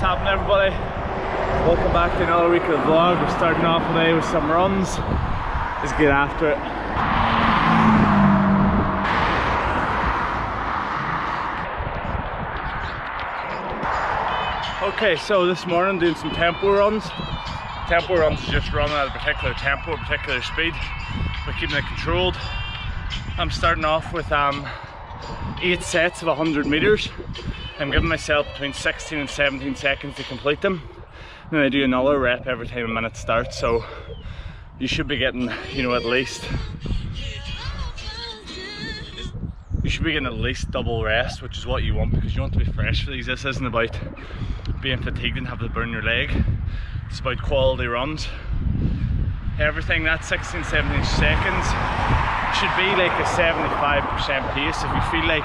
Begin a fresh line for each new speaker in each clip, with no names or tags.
happening, everybody? Welcome back to another week of the vlog. We're starting off today with some runs. Let's get after it. Okay, so this morning doing some tempo runs. Tempo runs is just running at a particular tempo, a particular speed, but keeping it controlled. I'm starting off with 8 sets of 100 meters. I'm giving myself between 16 and 17 seconds to complete them. And then I do another rep every time a minute starts, so you should be getting, you know, at least double rest, which is what you want, because you want to be fresh for these. This isn't about being fatigued and having to burn your leg. It's about quality runs. Everything that's 16, 17 seconds should be like a 75% pace. If you feel like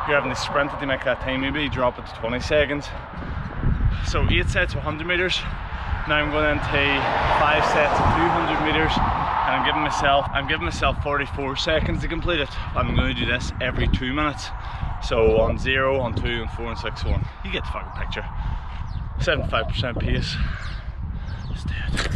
you're having to sprint to make that time, maybe drop it to 20 seconds. So 8 sets of 100 meters. Now I'm going into 5 sets of 200 meters, and I'm giving myself 44 seconds to complete it. I'm going to do this every 2 minutes. So on 0, on 2, on 4, and 6, 1. You get the fucking picture. 75% pace. Let's do it.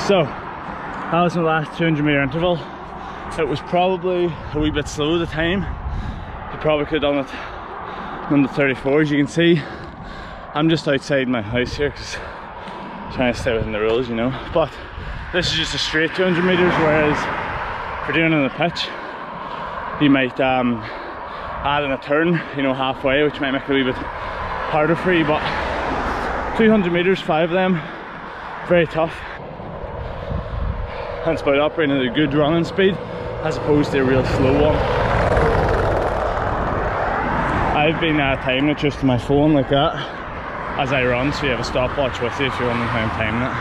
So, that was my last 200 meter interval. It was probably a wee bit slow at the time. You probably could have done it under 34. As you can see, I'm just outside my house here because I'm trying to stay within the rules, you know. But this is just a straight 200 meters, whereas if you're doing it on the pitch, you might add in a turn, you know, halfway, which might make it a wee bit harder for you. But 200 meters, 5 of them, very tough. And it's about operating at a good running speed as opposed to a real slow one. I've been timing it just to my phone like that as I run, so you have a stopwatch with you if you're wondering how I'm timing it.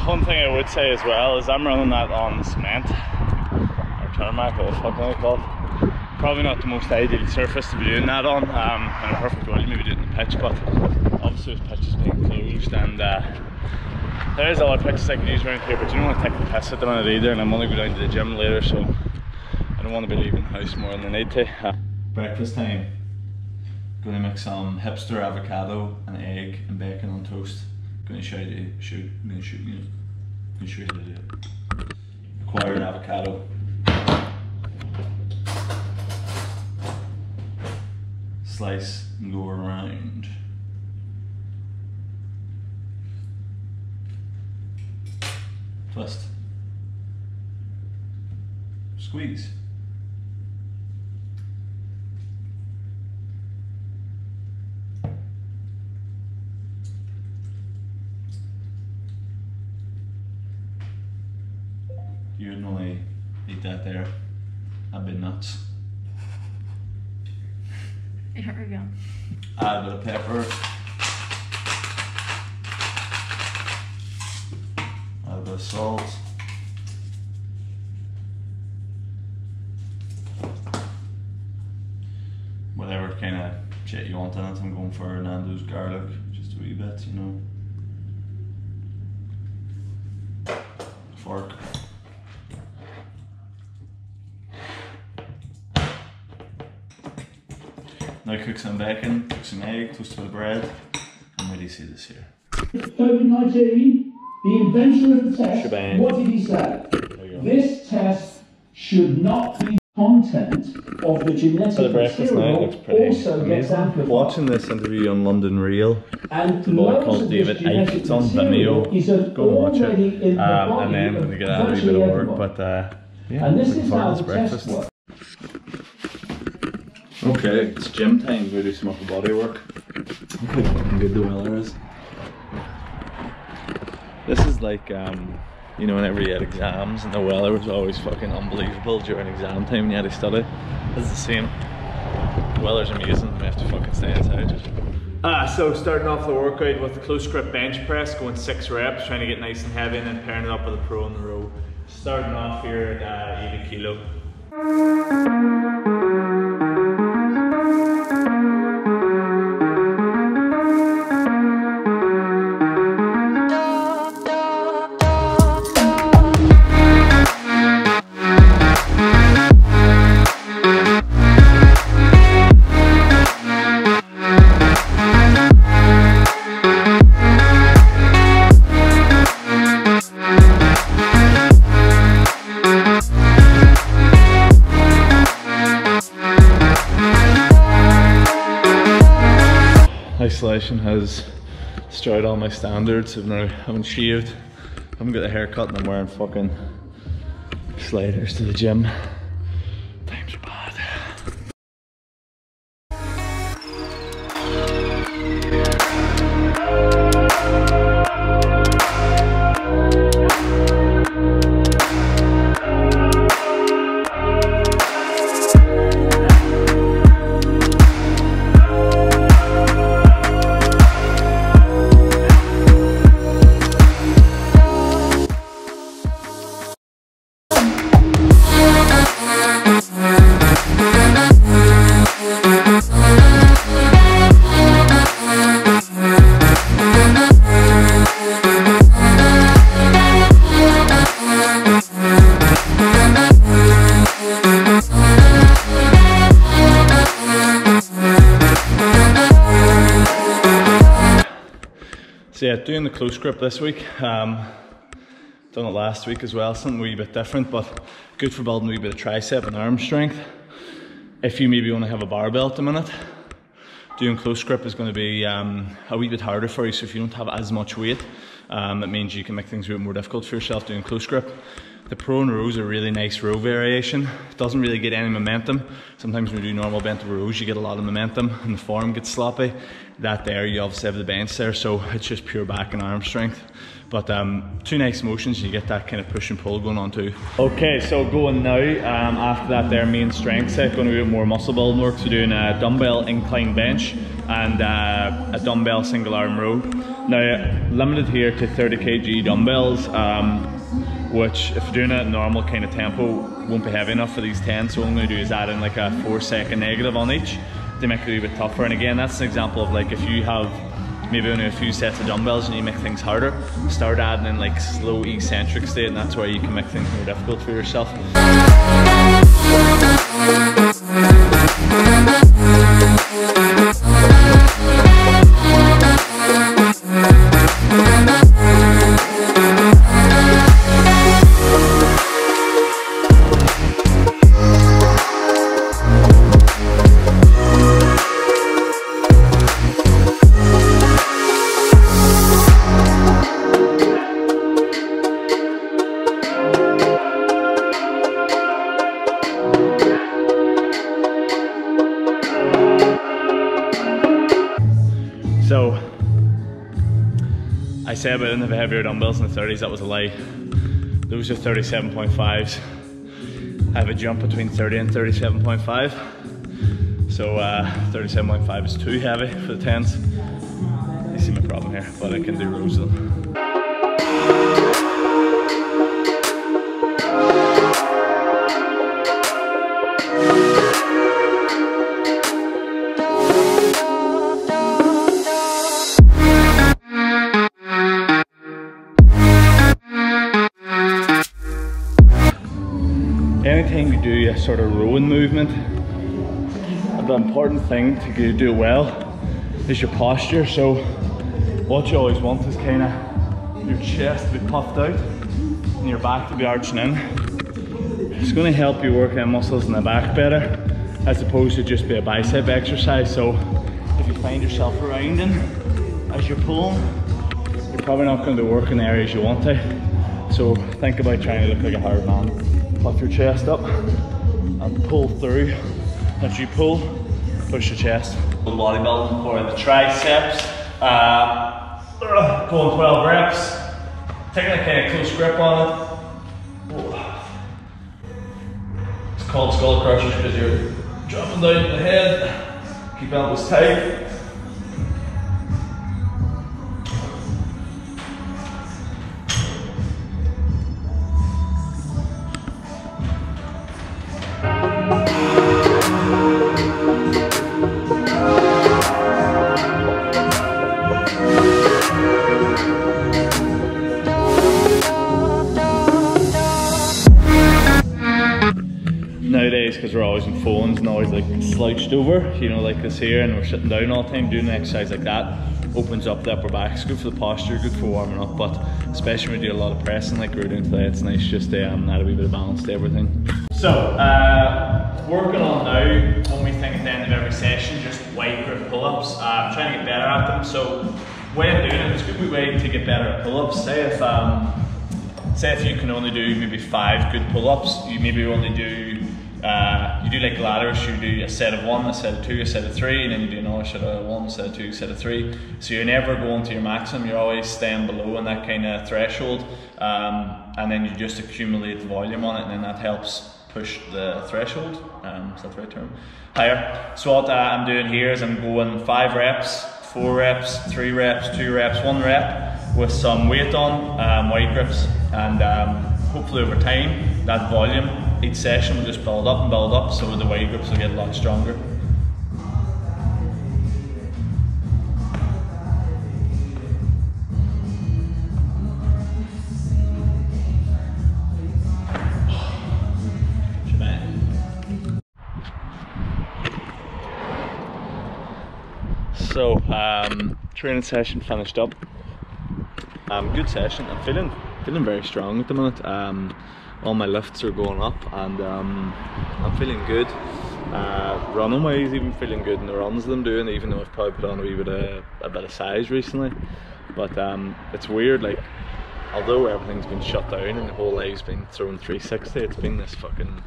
One thing I would say as well is I'm running that on cement, or tarmac, or what the fuck I call it. Probably not the most ideal surface to be doing that on. In a perfect world, maybe do it in the pitch, but obviously this pitch is being closed, and there is other pitches I can use around here, but you don't want to take the piss at the minute either, and I'm going to go down to the gym later, so I don't want to be leaving the house more than I need to. Breakfast time. Going to make some hipster avocado and egg and bacon on toast. Going to show you how to do it. Acquire an avocado. Slice and go around. Twist. Squeeze. You would normally eat that there. I'd be nuts.
Here we go.
Add a bit of pepper. Add a bit of salt. Whatever kind of shit you want in it. I'm going for Nando's garlic, just a wee bit, you know. Fork. Now cook some bacon, cook some egg, toast a bit of bread. I'm ready to see this here.
COVID-19, the inventor of the test, shebang. What did he say? This test should not be content of the genetic material also gets amplified.
Watching this interview on London Real, and the boy called David Icke, it's on Vimeo, go and watch it, and then when we get out a wee bit of work, but yeah,
and this is how the
breakfast.
Test works.
Okay, it's gym time, we do some upper body work. Look how fucking good the weather is. This is like, you know, whenever you had exams and the weather was always fucking unbelievable during exam time when you had to study. This is the same. The weather's amazing, we have to fucking stay inside. So starting off the workout with the close grip bench press, going 6 reps, trying to get nice and heavy, and then pairing it up with a pro on the row. Starting off here at 80 kilo. isolation has destroyed all my standards. I've now haven't shaved, haven't got a haircut, and I'm wearing fucking sliders to the gym. Times are bad. So yeah, doing the close grip this week. Done it last week as well, something a wee bit different, but good for building a wee bit of tricep and arm strength. If you maybe want to have a barbell at the minute, doing close grip is going to be a wee bit harder for you. So if you don't have as much weight, it means you can make things a bit more difficult for yourself doing close grip. The pro and rows are a really nice row variation. It doesn't really get any momentum. Sometimes when you do normal bent over rows, you get a lot of momentum and the form gets sloppy. That there, you obviously have the bench there, so it's just pure back and arm strength. But two nice motions, you get that kind of push and pull going on too. Okay, so going now, after that there main strength set, going to do more muscle building work. So doing a dumbbell incline bench and a dumbbell single arm row. Now, limited here to 30 kg dumbbells, which if you're doing it at normal kind of tempo won't be heavy enough for these 10, so what I'm going to do is add in like a 4-second negative on each to make it a little bit tougher. And again, that's an example of like if you have maybe only a few sets of dumbbells and you make things harder, start adding in like slow eccentric state, and that's where you can make things more difficult for yourself. So, I said about didn't have heavier dumbbells in the 30s, that was a lie. Those are 37.5s. I have a jump between 30 and 37.5. So 37.5 is too heavy for the 10s. You see my problem here, but I can do rows of them. Anytime you do a sort of rowing movement, the important thing to do well is your posture. So what you always want is kind of your chest to be puffed out and your back to be arching in. It's going to help you work on muscles in the back better as opposed to just be a bicep exercise. So if you find yourself rounding as you're pulling, you're probably not going to be working the areas you want to. So think about trying to look like a hard man. Puff your chest up and pull through. As you pull, push your chest. Bodybuilding for the triceps. Pulling 12 reps. Taking a kind of close grip on it. It's called skull crushers because you're dropping down the head. Keep elbows tight. Nowadays, because we're always on phones and always like slouched over, you know, like this here, and we're sitting down all the time. Doing an exercise like that opens up the upper back. It's good for the posture, good for warming up, but especially when we do a lot of pressing like we're doing today, it's nice just to add a wee bit of balance to everything. So, working on now, one wee thing at the end of every session, just wide grip pull-ups. I'm trying to get better at them, so the way I'm doing it, it's a good way to get better at pull-ups. Say if you can only do maybe 5 good pull-ups, you maybe only do, you do like ladders, you do a set of 1, a set of 2, a set of 3, and then you do another set of 1, a set of 2, a set of 3. So you're never going to your maximum, you're always staying below in that kind of threshold, and then you just accumulate volume on it, and then that helps push the threshold, is that the right term? Higher. So what I'm doing here is I'm going 5 reps, 4 reps, 3 reps, 2 reps, 1 rep with some weight on, wide grips, and hopefully over time that volume each session will just build up, so the wide grips will get a lot stronger. So, training session finished up. Good session. I'm feeling very strong at the minute. All my lifts are going up, and I'm feeling good. Running wise, even feeling good in the runs that I'm doing, even though I've probably put on a bit of size recently. But it's weird, like, although everything's been shut down and the whole life's been thrown 360, it's been this fucking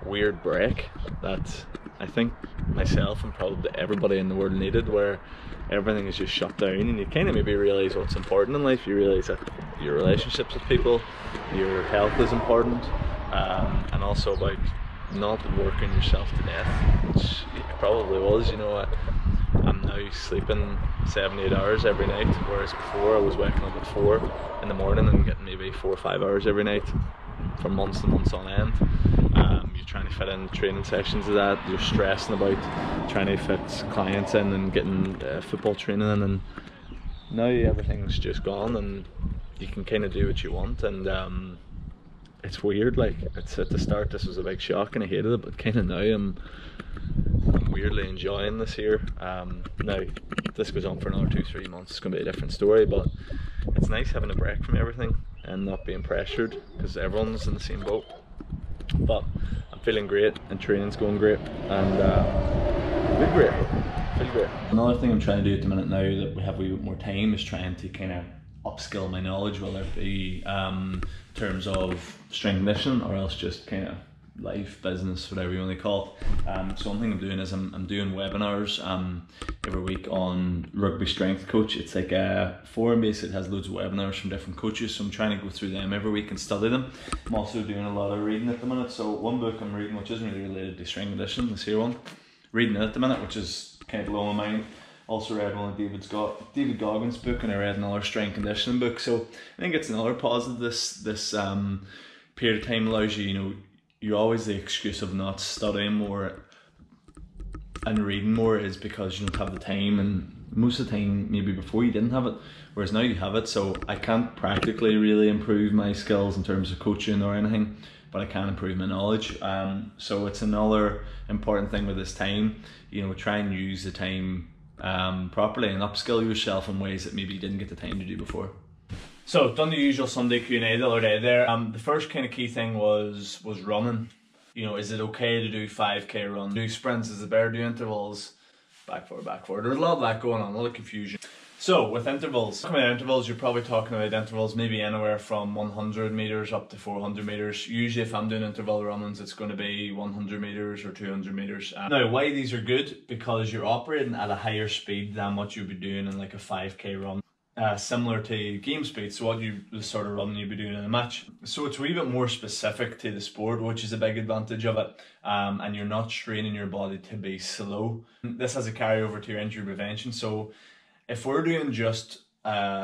weird break that I think myself and probably everybody in the world needed, where everything is just shut down and you kind of maybe realise what's important in life. You realise that your relationships with people, your health is important, and also about not working yourself to death, which it probably was. You know, I'm now sleeping 7-8 hours every night, whereas before I was waking up at 4 in the morning and getting maybe 4 or 5 hours every night for months and months on end. You're trying to fit in training sessions of that, you're stressing about trying to fit clients in and getting football training in, and now everything's just gone and you can kind of do what you want. And it's weird, like, it's at the start this was a big shock and I hated it, but kind of now I'm weirdly enjoying this here. Now if this goes on for another 2-3 months, it's going to be a different story, but it's nice having a break from everything and not being pressured, because everyone's in the same boat. But I'm feeling great and training's going great, and feel great. Another thing I'm trying to do at the minute now that we have a wee bit more time is trying to kind of upskill my knowledge, whether it be in terms of strength conditioning or else just kind of life, business, whatever you want to call it. So one thing I'm doing is I'm doing webinars every week on rugby strength coach. It's like a forum base, it has loads of webinars from different coaches, so I'm trying to go through them every week and study them. I'm also doing a lot of reading at the minute, so one book I'm reading which isn't really related to strength conditioning, this here one, reading it at the minute, which is kind of blowing my mind. Also read one of David Goggins' book, and I read another strength conditioning book, so I think it's another positive this period of time allows you, you know, you're always the excuse of not studying more and reading more is because you don't have the time, and most of the time maybe before you didn't have it, whereas now you have it. So I can't practically really improve my skills in terms of coaching or anything, but I can improve my knowledge. So it's another important thing with this time, you know, try and use the time properly and upskill yourself in ways that maybe you didn't get the time to do before. So done the usual Sunday Q&A the other day there. The first kind of key thing was running. You know, is it okay to do 5k run? Do sprints? Is it better to do intervals? Back forward, back forward. There's a lot of that going on, a lot of confusion. So with intervals, talking about intervals, you're probably talking about intervals maybe anywhere from 100 meters up to 400 meters. Usually if I'm doing interval runnings, it's going to be 100 meters or 200 meters. Now why these are good? Because you're operating at a higher speed than what you'd be doing in like a 5k run. Similar to game speed, so what the sort of run you'd be doing in a match. So it's a wee bit more specific to the sport, which is a big advantage of it, and you're not training your body to be slow. This has a carryover to your injury prevention, so if we're doing just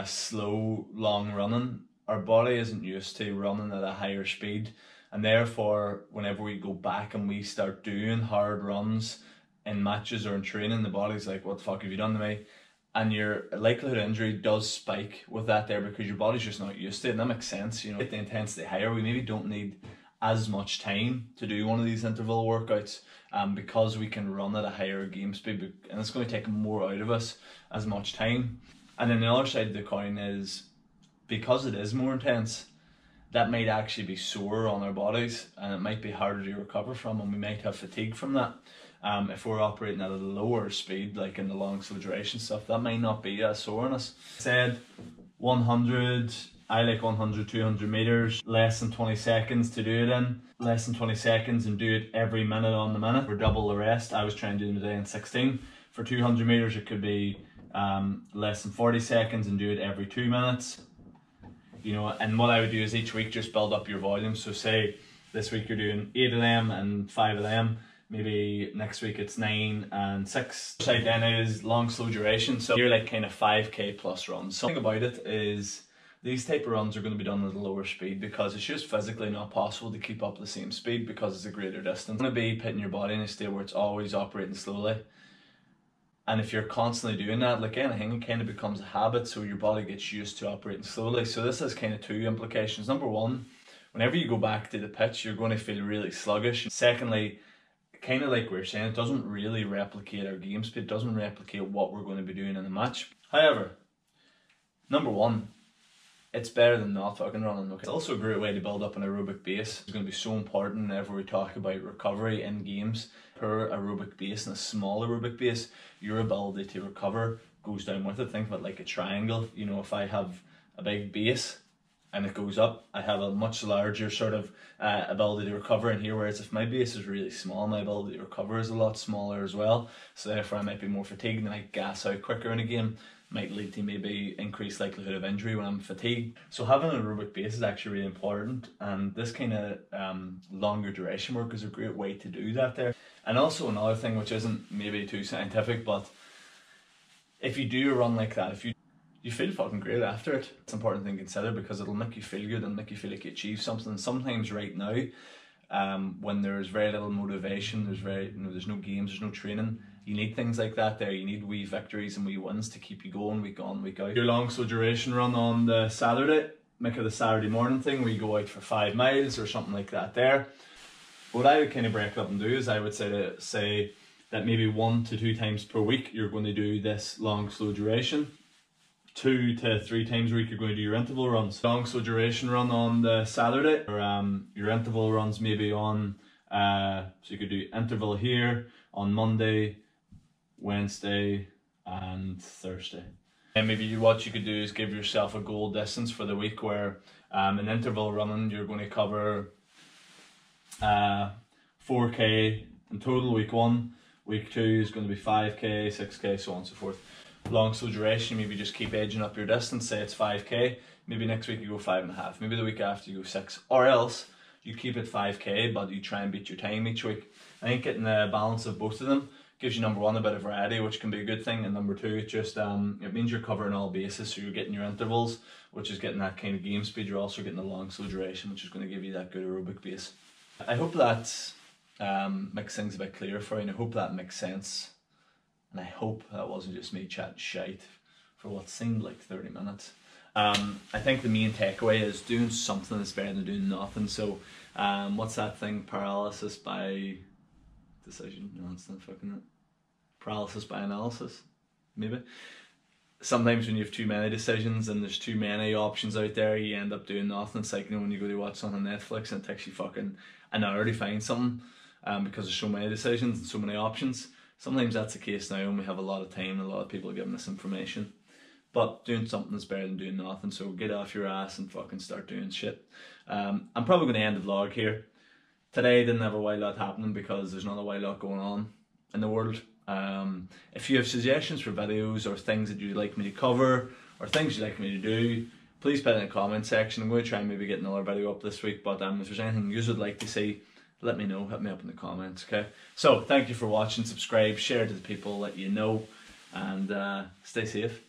slow, long running, our body isn't used to running at a higher speed, and therefore whenever we go back and we start doing hard runs in matches or in training, the body's like, what the fuck have you done to me? And your likelihood of injury does spike with that there because your body's just not used to it, and that makes sense. You know, get the intensity higher, we maybe don't need
as much time to do one of these interval workouts, because we can run at a higher game speed, and it's going to take more out of us as much time. And then the other side of the coin is, because it is more intense, that might actually be sore on our bodies, and it might be harder to recover from, and we might have fatigue from that. If we're operating at a lower speed, like in the long slow duration stuff, that might not be as sore on us. Said 100, I like 100, 200 meters, less than 20 seconds to do it in. Less than 20 seconds and do it every minute on the minute for double the rest. I was trying to do it today in 16. For 200 meters, it could be less than 40 seconds and do it every 2 minutes. You know, and what I would do is each week just build up your volume. So say this week you're doing 8 of them and 5 of them. Maybe next week it's 9 and 6. Side then is long slow duration. So you're like kind of 5k plus runs. Something about it is these type of runs are going to be done at a lower speed, because it's just physically not possible to keep up the same speed because it's a greater distance. It's going to be putting your body in a state where it's always operating slowly. And if you're constantly doing that, like anything, it kind of becomes a habit, so your body gets used to operating slowly. So this has kind of 2 implications. Number one, whenever you go back to the pitch, you're going to feel really sluggish. Secondly, kind of like we were saying, it doesn't really replicate our game speed, it doesn't replicate what we're going to be doing in a match. However, number one, it's better than not fucking running. Okay. It's also a great way to build up an aerobic base. It's going to be so important whenever we talk about recovery in games. Per aerobic base and a small aerobic base, your ability to recover goes down with it. Think of it like a triangle. You know, if I have a big base and it goes up, I have a much larger sort of ability to recover in here, whereas if my base is really small, my ability to recover is a lot smaller as well. So therefore I might be more fatigued and I gas out quicker in a game. Might lead to maybe increased likelihood of injury when I'm fatigued. So having an aerobic base is actually really important, and this kind of longer duration work is a great way to do that there. And also another thing, which isn't maybe too scientific, but if you do a run like that, if you feel fucking great after it. It's an important thing to consider, because it'll make you feel good and make you feel like you achieved something. Sometimes right now, when there's very little motivation, there's no games, there's no training, you need things like that there. You need wee victories and wee wins to keep you going week on, week out. Your long slow duration run on the Saturday, make it a Saturday morning thing where you go out for 5 miles or something like that there. What I would kind of break up and do is I would say that maybe 1 to 2 times per week you're going to do this long slow duration. 2 to 3 times a week you're going to do your interval runs. Long slow duration run on the Saturday, or your interval runs maybe on, so you could do interval here on Monday, Wednesday and Thursday. And maybe what you could do is give yourself a goal distance for the week, where an interval running you're going to cover 4k in total week 1, week 2 is going to be 5k, 6k, so on and so forth. Long slow duration, maybe just keep edging up your distance, say it's 5k, maybe next week you go 5.5, maybe the week after you go 6, or else you keep it 5k but you try and beat your time each week. I think getting the balance of both of them gives you, number one, a bit of variety, which can be a good thing, and number two, it just it means you're covering all bases. So you're getting your intervals, which is getting that kind of game speed. You're also getting the long slow duration, which is going to give you that good aerobic base. I hope that makes things a bit clearer for you, and I hope that makes sense, and I hope that wasn't just me chatting shite for what seemed like 30 minutes. I think the main takeaway is doing something is better than doing nothing. So what's that thing, paralysis by decision? No, it's not fucking it. Paralysis by analysis, maybe. Sometimes when you have too many decisions and there's too many options out there, you end up doing nothing. It's like, you know, when you go to watch something on Netflix and it takes you fucking an hour to find something because there's so many decisions and so many options. Sometimes that's the case now, and we have a lot of time and a lot of people giving us information. But doing something is better than doing nothing, so get off your ass and fucking start doing shit. I'm probably going to end the vlog here. Today didn't have a wild lot happening because there's not a wild lot going on in the world. If you have suggestions for videos or things that you'd like me to cover or things you'd like me to do, please put it in the comment section. I'm going to try and maybe get another video up this week, but if there's anything you would like to see, let me know, hit me up in the comments, okay? So, thank you for watching, subscribe, share it to the people that you know, and stay safe.